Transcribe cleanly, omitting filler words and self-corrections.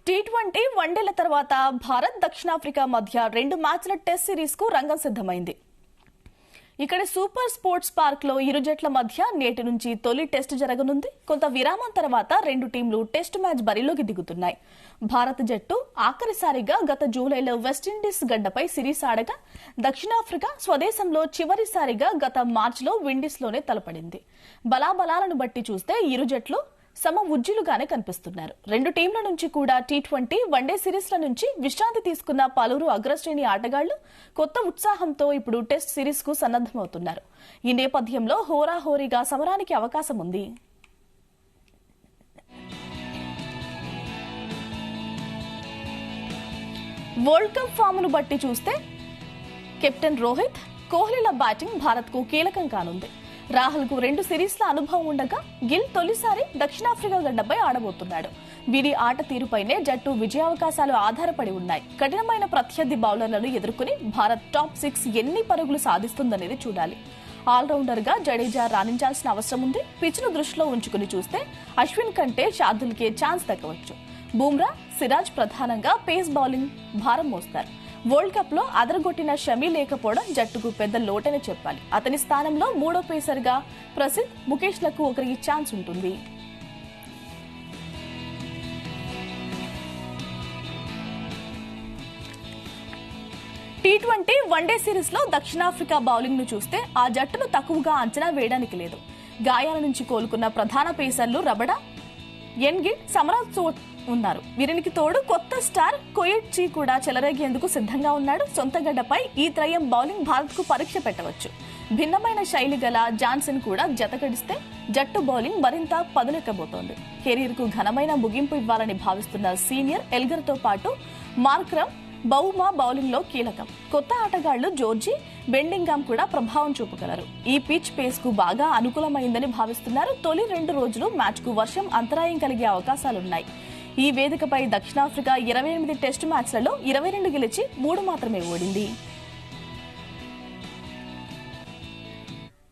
T20 వన్డేల తర్వాత భారత్ దక్షిణాఫ్రికా మధ్య 2 మ్యాచ్ల టెస్ట్ సిరీస్ కు రంగం సిద్ధమైంది. ఇక్కడ సూపర్ స్పోర్ట్స్ పార్క్ లో ఇరు జట్ల మధ్య నేటి నుంచి తొలి టెస్ట్ జరగనుంది. కొంత విరామం తర్వాత రెండు టీంలు టెస్ట్ మ్యాచ్ బరిలోకి దిగుతున్నాయి. భారత జట్టు ఆఖరిసారిగా గత జూలైలో వెస్టిండీస్ గడ్డపై సిరీస్ ఆడగా, దక్షిణాఫ్రికా స్వదేశంలో చివరిసారిగా గత మార్చిలో విండీస్లోనే తలపడింది. బలాబలాలను బట్టి చూస్తే ఇరు జట్లు సమ ఉజ్జులుగానే కనిపిస్తున్నారు. రెండు టీంల నుంచి కూడా టీ20 వన్డే సిరీస్ల నుంచి విశ్రాంతి తీసుకున్న పలువురు అగ్రశ్రేణి ఆటగాళ్లు కొత్త ఉత్సాహంతో ఇప్పుడు టెస్ట్ సిరీస్ కు సన్నద్దమవుతున్నారు. ఈ నేపథ్యంలో హోరాహోరీగా సమరానికి అవకాశం ఉంది. వరల్డ్ కప్ ఫామ్ను బట్టి చూస్తే కెప్టెన్ రోహిత్, కోహ్లీల బ్యాటింగ్ భారత్ కు కీలకం కానుంది. రాహుల్ కు 2 సిరీస్ల అనుభవం ఉండగా, గిల్ తొలిసారి దక్షిణాఫ్రికా గడ్డపై ఆడబోతున్నాడు. వీరి ఆట తీరుపైనే జట్టు విజయావకాశాలు ఆధారపడి ఉన్నాయి. కఠినమైన ప్రత్యర్థి బౌలర్లను ఎదుర్కొని భారత్ టాప్ 6 ఎన్ని పరుగులు సాధిస్తుందనేది చూడాలి. ఆల్రౌండర్ గా జడేజా రాణించాల్సిన అవసరం ఉంది. పిచ్ను దృష్టిలో ఉంచుకుని చూస్తే అశ్విన్ కంటే శార్దుల్కే ఛాన్స్ దక్కవచ్చు. బుమ్రా, సిరాజ్ ప్రధానంగా పేస్ బౌలింగ్ భారం మోస్తారు. వరల్డ్ కప్ లో అదరగొట్టిన షమి లేకపోవడం జట్టుకు పెద్ద లోటనే చెప్పాలి. అతని స్థానంలో మూడో పేసర్ గా ప్రసిద్ధ్, ముఖేష్ లకు ఒకరికి ఛాన్స్ ఉంటుంది. టీ20 వన్డే సిరీస్ లో దక్షిణాఫ్రికా బౌలింగ్ ను చూస్తే ఆ జట్టును తక్కువగా అంచనా వేయడానికి లేదు. గాయాల నుంచి కోలుకున్న ప్రధాన పేసర్లు రబడా, ఎన్గిడ్, సమరాజ్ ఉన్నారు. వీరికి తోడు కొత్త స్టార్ కోయెట్జీ కూడా చెలరేగేందుకు సిద్ధంగా ఉన్నాడు. సొంత గడ్డపై ఈ త్రయం బౌలింగ్ భారత్ కు పరీక్ష పెట్టవచ్చు. భిన్నమైన శైలి గల జాన్సన్ కూడా జతగడిస్తే జట్టు బౌలింగ్ మరింత పదునెక్కబోతోంది. కెరీర్ కు ఘనమైన ముగింపు ఇవ్వాలని భావిస్తున్న సీనియర్ ఎల్గర్ తో పాటు మార్క్రమ్, బౌమా బౌలింగ్ లో కీలకం. కొత్త ఆటగాళ్లు జోర్జీ, బెండింగామ్ కూడా ప్రభావం చూపగలరు. ఈ పిచ్ పేస్ కు బాగా అనుకూలమైందని భావిస్తున్నారు. తొలి 2 రోజులు మ్యాచ్ కు వర్షం అంతరాయం కలిగే అవకాశాలున్నాయి. ఈ వేదికపై దక్షిణాఫ్రికా 28 టెస్టు మ్యాచ్లలో 22 గెలిచి 3 మాత్రమే ఓడింది.